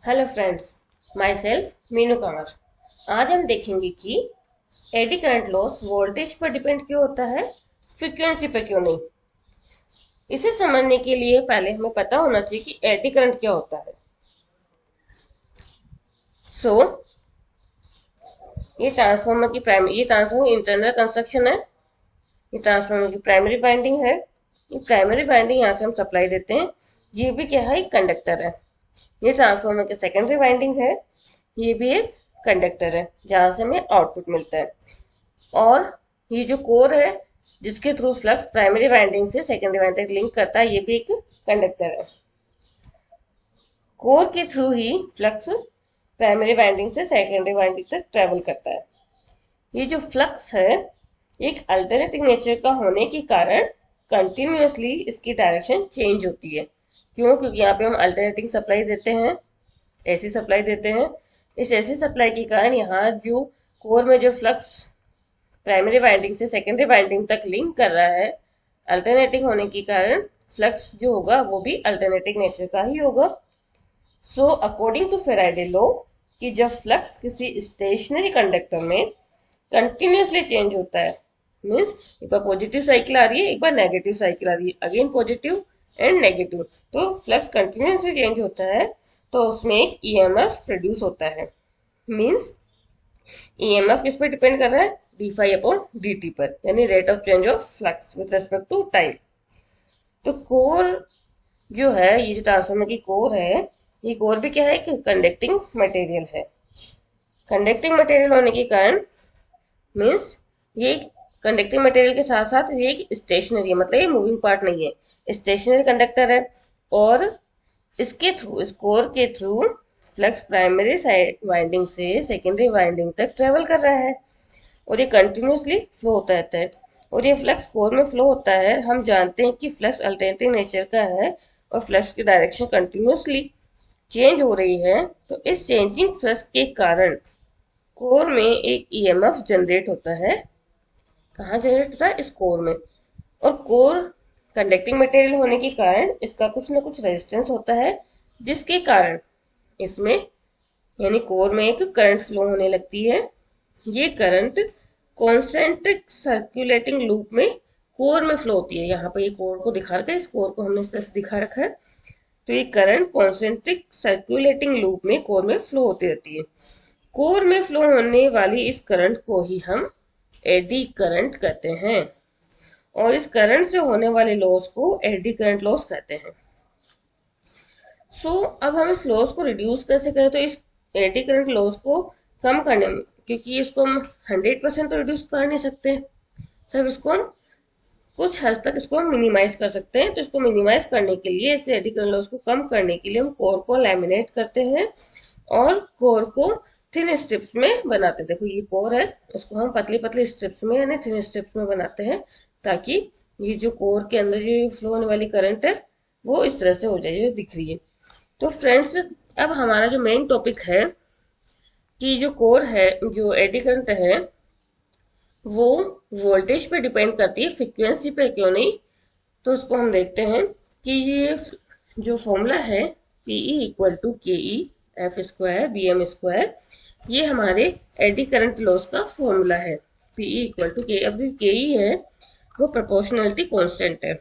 Hello friends, my self Meenu Kanwar. आज हम देखेंगे कि एडी करंट लॉस वोल्टेज पर डिपेंड क्यों होता है, फ्रीक्वेंसी पर क्यों नहीं। इसे समझने के लिए पहले हमें पता होना चाहिए कि एडी करंट क्या होता है। सो ये ट्रांसफार्मर इंटरनल कंस्ट्रक्शन है। ये ट्रांसफार्मर की प्राइमरी वाइंडिंग है। ये प्राइमरी वाइंडिंग यहाँ से हम सप्लाई देते हैं। ये भी क्या है, एक कंडक्टर है। ये ट्रांसफार्मर की सेकेंडरी वाइंडिंग है। ये भी एक कंडक्टर है जहां से हमें आउटपुट मिलता है। और ये जो कोर है जिसके थ्रू फ्लक्स प्राइमरी वाइंडिंग से सेकेंडरी वाइंडिंग तक लिंक करता है, ये भी एक कंडक्टर है। कोर के थ्रू ही फ्लक्स प्राइमरी वाइंडिंग से सेकेंडरी वाइंडिंग तक ट्रेवल करता है। ये जो फ्लक्स है एक अल्टरनेटिंग नेचर का होने के कारण कंटिन्यूअसली इसकी डायरेक्शन चेंज होती है। क्यों? क्योंकि यहाँ पे हम अल्टरनेटिंग सप्लाई देते हैं, एसी सप्लाई देते हैं। इस एसी सप्लाई के कारण यहाँ जो कोर में जो फ्लक्स प्राइमरी वाइंडिंग से सेकेंडरी वाइंडिंग तक लिंक कर रहा है, अल्टरनेटिंग होने के कारण फ्लक्स जो होगा वो भी अल्टरनेटिंग नेचर का ही होगा। So according to Faraday law कि जब फ्लक्स किसी स्टेशनरी कंडक्टर में कंटिन्यूसली चेंज होता है, मीन्स एक बार पॉजिटिव साइकिल आ रही है, एक बार नेगेटिव साइकिल आ रही है, अगेन पॉजिटिव एंड नेगेटिव, तो फ्लक्स कंटिन्यूसली चेंज होता है, तो उसमें एक ईएमएफ प्रोड्यूस होता है। मीन्स ईएमएफ किस पर डिपेंड कर रहा है, D phi upon D T पर, यानी rate of change of flux with respect to time. तो कोर जो है, ये जो ट्रांसफार्मर की कोर है, ये कोर भी क्या है, कि कंडक्टिंग मटेरियल है। कंडक्टिंग मटेरियल होने के कारण मीन्स ये कंडक्टिंग मटेरियल के साथ साथ ये एक स्टेशनरी है, मतलब ये मूविंग पार्ट नहीं है, स्टेशनरी कंडक्टर है। और इसके थ्रू, इस कोर के थ्रू फ्लक्स प्राइमरी वाइंडिंग से सेकेंडरी वाइंडिंग तक ट्रेवल कर रहा है और ये कंटिन्यूसली फ्लो होता रहता है। और ये फ्लक्स कोर में फ्लो होता है। हम जानते हैं कि फ्लक्स अल्टरनेटिंग नेचर का है और फ्लक्स की डायरेक्शन कंटिन्यूसली चेंज हो रही है, तो इस चेंजिंग फ्लक्स के कारण कोर में एक ईएमएफ जनरेट होता है। कहाँ जनरेट होता है? इस कोर में। और कोर कंडक्टिंग मटेरियल होने के कारण इसका कुछ ना कुछ रेजिस्टेंस होता है, जिसके कारण इसमें यानी कोर में एक करंट फ्लो होने लगती है। ये करंट कॉन्सेंट्रिक सर्कुलेटिंग लूप में कोर में फ्लो होती है। यहाँ पर ये कोर को दिखा रखा है, इस कोर को हमने इस तरह से दिखा रखा है। तो ये करंट कॉन्सेंट्रिक सर्कुलेटिंग लूप में कोर में फ्लो होती रहती है। कोर में फ्लो होने वाली इस करंट को ही हम एडी करंट कहते हैं और इस करंट से होने वाले लॉस को एडी करंट लॉस कहते हैं। अब हम इस लॉस को रिड्यूस कैसे करें? तो इस एडी करंट लॉस को कम करने में, क्योंकि इसको हम 100% तो रिड्यूस कर नहीं सकते, सब इसको हम कुछ हद तक इसको हम मिनिमाइज कर सकते हैं। तो इसको मिनिमाइज करने के लिए, इस एडी करंट लॉस को कम करने के लिए हम कोर को लैमिनेट करते हैं और कोर को थिन स्ट्रिप्स में बनाते हैं। देखो ये कोर है, इसको हम पतली पतली स्ट्रिप्स में यानी थिन स्ट्रिप्स में बनाते हैं, ताकि ये जो कोर के अंदर जो फ्लो होने वाली करंट है वो इस तरह से हो जाए जो दिख रही है। तो फ्रेंड्स, अब हमारा जो मेन टॉपिक है कि जो कोर है, जो एडी करंट है, वो वोल्टेज पे डिपेंड करती है, फ्रीक्वेंसी पे क्यों नहीं। तो उसको हम देखते हैं कि ये जो फॉर्मूला है P E equal to K E F square B M square, ये हमारे एडी करंट लॉस का फॉर्मूला है। पीई इक्वल टू के, अब के ई है वो प्रोपोर्शनलिटी कांस्टेंट है,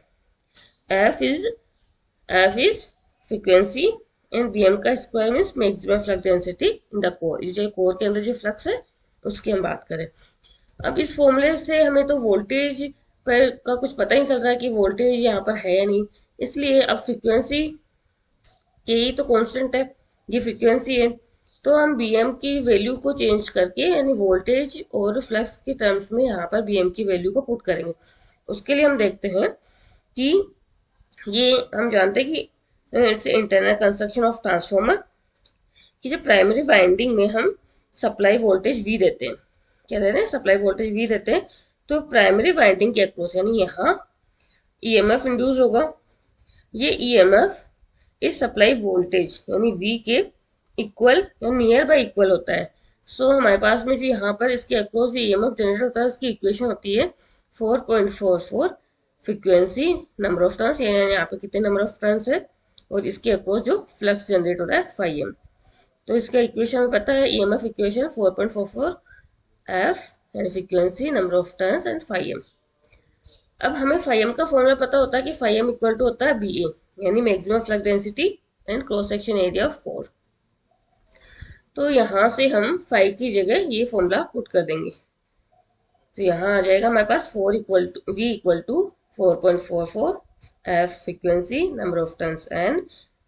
F is frequency and B M का square means maximum flux density in the core. इस जो कोर के अंदर जो फ्लक्स है उसकी हम बात करें। अब इस फॉर्मूले से हमें तो वोल्टेज पर का कुछ पता ही चल रहा है कि वोल्टेज यहाँ पर है या नहीं, इसलिए अब फ्रीक्वेंसी के ही तो कांस्टेंट है, ये फ्रीक्वेंसी है, तो हम bm की वैल्यू को चेंज करके यानी वोल्टेज और फ्लक्स के टर्म्स में यहाँ पर bm की वैल्यू को पुट करेंगे। उसके लिए हम देखते हैं कि ये हम जानते हैं कि it's internal construction of transformer कि जो प्राइमरी वाइंडिंग में हम सप्लाई वोल्टेज V देते हैं, क्या दे रहे हैं, सप्लाई वोल्टेज V देते हैं, तो प्राइमरी वाइंडिंग के अक्रॉस यानी यहाँ ईएमएफ इंड्यूस होगा। ये ईएमएफ इस सप्लाई वोल्टेज यानी V के इक्वल या नियर बाय इक्वल होता है। हमारे पास में जो यहाँ पर इसके अक्रॉस ईएमएफ जनरेट होता है, उसकी इक्वेशन होती है 4.44 फ्रीक्वेंसी नंबर ऑफ टर्न्स, यानी यहाँ पे कितने नंबर ऑफ टर्न्स है, और इसके अक्रॉस जो फ्लक्स जनरेट होता है phi m। तो इसका इक्वेशन हमें पता है, ईएमएफ इक्वेशन 4.44 एफ यानी frequency, number of turns and phi M. अब हमें फाई एम का फॉर्मूला पता होता है कि फाई एम इक्वल टू होता है बी ए यानी maximum flux density and cross section area of core. तो यहाँ से हम फाई की जगह ये फॉर्मूला पुट कर देंगे। तो यहाँ आ जाएगा हमारे पास 4 equal to V equal to 4.44 F frequency, number of turns and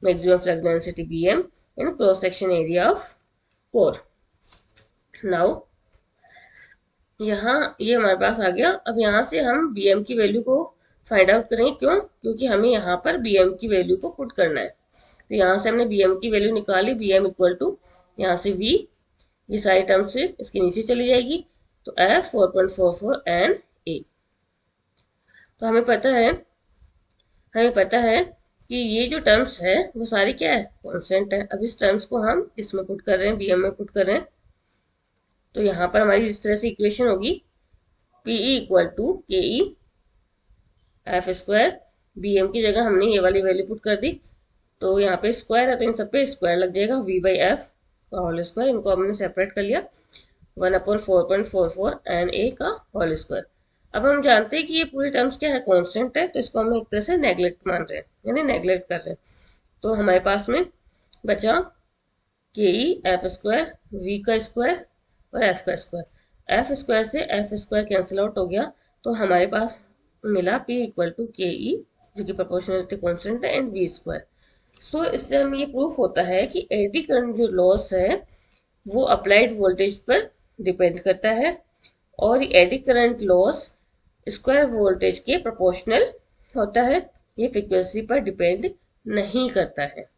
maximum flux density B M and cross section area of core. Now यहाँ ये हमारे पास आ गया। अब यहाँ से हम bm की वैल्यू को फाइंड आउट करेंगे, क्यों? क्योंकि हमें यहाँ पर bm की वैल्यू को पुट करना है। तो यहाँ से हमने bm की वैल्यू निकाली, bm इक्वल टू यहाँ से v, ये सारी टर्म से इसके नीचे चली जाएगी, तो f 4.44 एंड a। तो हमें पता है कि ये जो टर्म्स है वो सारी क्या है, कॉन्स्टेंट है। अब इस टर्म्स को हम इसमें पुट कर रहे हैं, bm में पुट कर रहे हैं। तो यहाँ पर हमारी इस तरह से इक्वेशन होगी, PE equal to KE F square, BM की जगह हमने ये वाली वैल्यू पुट कर दी, तो यहाँ पे स्क्वायर है तो इन सब पे स्क्वायर लग जाएगा, V/F का होल स्क्वायर, इनको हमने सेपरेट कर लिया, 1/4.44 एंड A का होल स्क्वायर। अब हम जानते हैं कि ये पूरी टर्म्स क्या है, कॉन्स्टेंट है, तो इसको हम एक तरह से नेग्लेक्ट मान रहे हैं यानी नेग्लेक्ट कर रहे हैं। तो हमारे पास में बचा KE एफ स्क्वायर, V का स्क्वायर और f का स्क्वायर। एफ स्क्वायर से एफ स्क्वायर कैंसिल आउट हो गया, तो हमारे पास मिला P इक्वल टू KE जो कि प्रोपोर्शनलिटी कांस्टेंट है एंड V स्क्वायर। सो इससे हमें ये प्रूफ होता है कि एडी करंट जो लॉस है वो अप्लाइड वोल्टेज पर डिपेंड करता है और AD current loss square voltage के प्रोपोर्शनल होता है, ये फ्रीक्वेंसी पर डिपेंड नहीं करता है।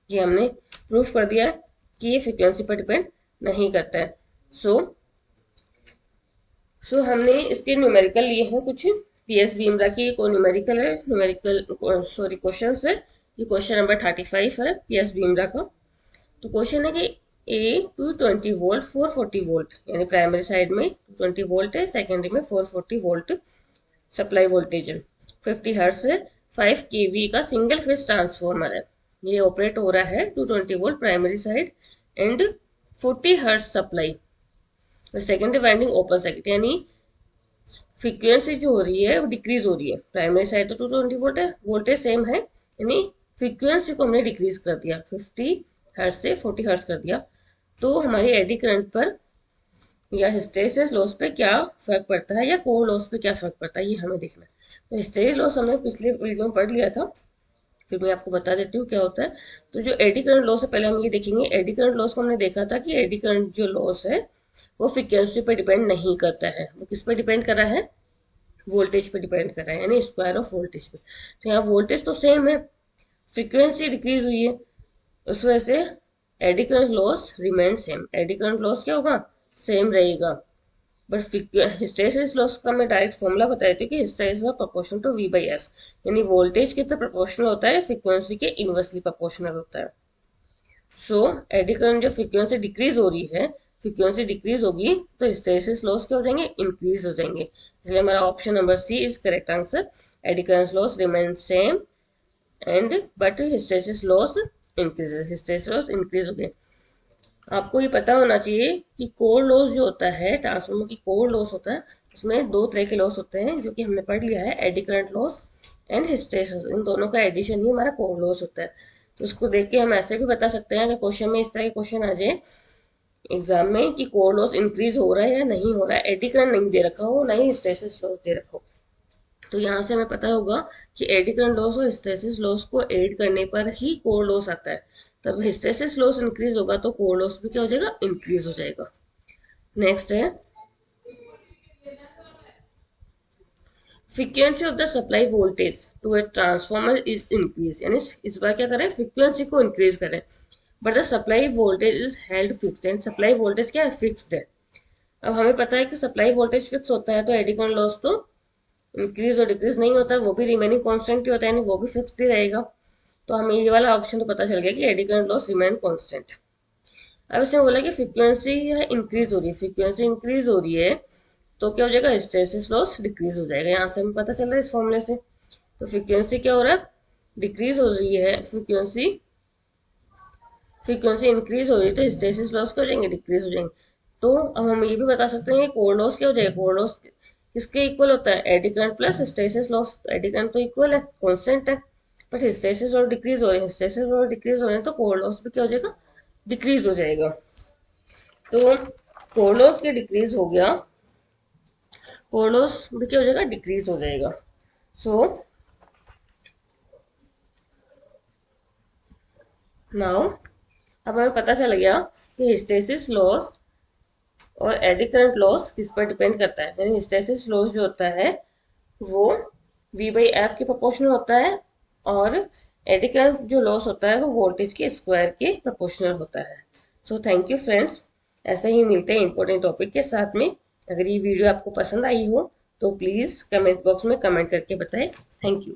ये हमने प्रूफ कर दिया कि ये फ्रीक्वेंसी पर डिपेंड नहीं करता है। सो हमने इसके न्यूमेरिकल लिए हैं कुछ, पीएस बीमरा की एक न्यूमेरिकल है, क्वेश्चन है, ये क्वेश्चन नंबर 35 है पीएस बीमरा का। तो क्वेश्चन है कि ए 220 वोल्ट 440 वोल्ट यानी प्राइमरी साइड में 20 वोल्ट है, सेकेंडरी में 440 वोल्ट सप्लाई वोल्टेज है, 50 हर्ट्ज से 5 केवी का सिंगल फेज ट्रांसफॉर्मर है। ये ऑपरेट हो रहा है 220 volt primary side and 40 hertz supply, secondary winding open circuit, यानी फ्रीक्वेंसी जो हो रही है वो डिक्रीज हो रही है। प्राइमरी साइड तो 220 वोल्ट है, वोल्टेज सेम है, यानी फ्रीक्वेंसी को हमने डिक्रीज कर दिया, 50 हर्ट्ज से 40 हर्ट्ज कर दिया। तो हमारी एडी करंट पर या हिस्टेरिसिस लॉस पे क्या फर्क पड़ता है या कोर लॉस पे क्या फर्क पड़ता है, ये हमें देखना है। तो हिस्टेरिसिस लॉस हमने पिछले वीडियो में पढ़ लिया था, फिर मैं आपको बता देती हूँ क्या होता है। तो जो एडी करंट लॉस है पहले हम ये देखेंगे। एडी करंट लॉस को हमने देखा था कि एडी करंट जो लॉस है वो फ्रीक्वेंसी पर डिपेंड नहीं करता है, वो किस पर डिपेंड कर रहा है, वोल्टेज पर डिपेंड कर रहा है, यानी स्क्वायर ऑफ वोल्टेज पे। तो यहाँ वोल्टेज तो सेम है, फ्रीक्वेंसी डिक्रीज हुई है, उस वजह से AD current loss remain same. AD current loss क्या होगा, सेम रहेगा। बट हिस्टेरिसिस लॉस का मैं डायरेक्ट फॉर्मूला बता देती हूँ कि hysteresis loss proportional to V/F, यानी वोल्टेज कितना प्रोपोर्शनल होता है, फ्रीक्वेंसी के इनवर्सली प्रोपोर्शनल होता है। सो एडी करंट जो फ्रीक्वेंसी डिक्रीज हो रही है, फ्रीक्वेंसी डिक्रीज होगी तो हिस्टेरिसिस लॉस क्या हो जाएंगे, इंक्रीज हो जाएंगे। इसलिए हमारा option number C is correct answer. Eddy current loss remain same and but hysteresis loss increases, hysteresis loss increase हो गए। आपको ये पता होना चाहिए कि कोर लॉस जो होता है, ट्रांसफार्मर की कोर लॉस होता है, उसमें दो तरह के लॉस होते हैं जो कि हमने पढ़ लिया है, eddy current loss and hysteresis. इन दोनों का एडिशन ही हमारा कोर लॉस होता है। तो उसको देख के हम ऐसे भी बता सकते हैं कि क्वेश्चन में इस तरह के क्वेश्चन आ जाए एग्जाम में कि कोर लॉस इंक्रीज हो रहा है या नहीं हो रहा है, एडी करंट नहीं दे रखा हो, नहीं हिस्टेरिसिस लॉस दे रखा हो। तो यहाँ से हमें पता होगा कि एडी करंट लॉस और हिस्टेरिसिस लॉस को ऐड करने पर ही कोर लॉस आता है। तब हिस्टेरिसिस लॉस इंक्रीज होगा तो कोर लॉस भी क्या हो जाएगा, इंक्रीज हो जाएगा। नेक्स्ट है frequency of the supply voltage to a transformer is increase, यानी इस बार क्या करें, फ्रीक्वेंसी को इंक्रीज करें, but the supply voltage is held fixed, and supply voltage क्या है, फिक्स्ड है। अब हमें पता है कि सप्लाई वोल्टेज फिक्स होता है तो एडी करंट लॉस तो इंक्रीज और डिक्रीज नहीं होता, वो भी रिमेनिंग कांस्टेंट ही होता है, यानी वो भी फिक्स्ड ही रहेगा। तो हमें ये वाला ऑप्शन तो पता चल गया कि AD current loss remain constant. अब इसमें बोला कि फ्रीक्वेंसी इंक्रीज हो रही है, फ्रीक्वेंसी इंक्रीज हो रही है तो क्या हो जाएगा, हिस्टेरिसिस लॉस डिक्रीज हो जाएगा। यहाँ से हमें पता चल रहा है इस फॉर्मूले से। तो फ्रीक्वेंसी क्या हो रहा है, डिक्रीज हो रही है, फ्रीक्वेंसी फ्रीक्वेंसी इंक्रीज हो रही है तो हिस्टैरिसीस लॉस क्या हो जाएंगे, डिक्रीज हो जाएंगे। तो अब हम ये भी बता सकते हैं कि कोर लॉस क्या हो जाएगा, कोर लॉस किसके इक्वल होता है, eddy current plus hysteresis loss. Eddy current तो इक्वल है, कांस्टेंट है, बट हिस्टैरिसीस और डिक्रीज हो रहे हैं, हिस्टैरिसीस और डिक्रीज हो रहे हैं तो कोर लॉस भी क्या हो जाएगा, डिक्रीज हो जाएगा। तो कोर लॉस के डिक्रीज हो गया, कोर लॉस भी क्या हो जाएगा, डिक्रीज हो जाएगा। सो नाउ अब हमें पता चल गया कि हिस्टैरिसीस लॉस और एडी करंट लॉस किस पर डिपेंड करता है। यानी हिस्टैरिसीस लॉस जो होता है वो V बाई एफ के प्रोपोर्शनल होता है, और एडी करंट जो लॉस होता है वो वोल्टेज के स्क्वायर के प्रोपोर्शनल होता है। सो थैंक यू फ्रेंड्स, ऐसे ही मिलते हैं इंपॉर्टेंट टॉपिक के साथ में। अगर ये वीडियो आपको पसंद आई हो तो प्लीज़ कमेंट बॉक्स में कमेंट करके बताएं। Thank you.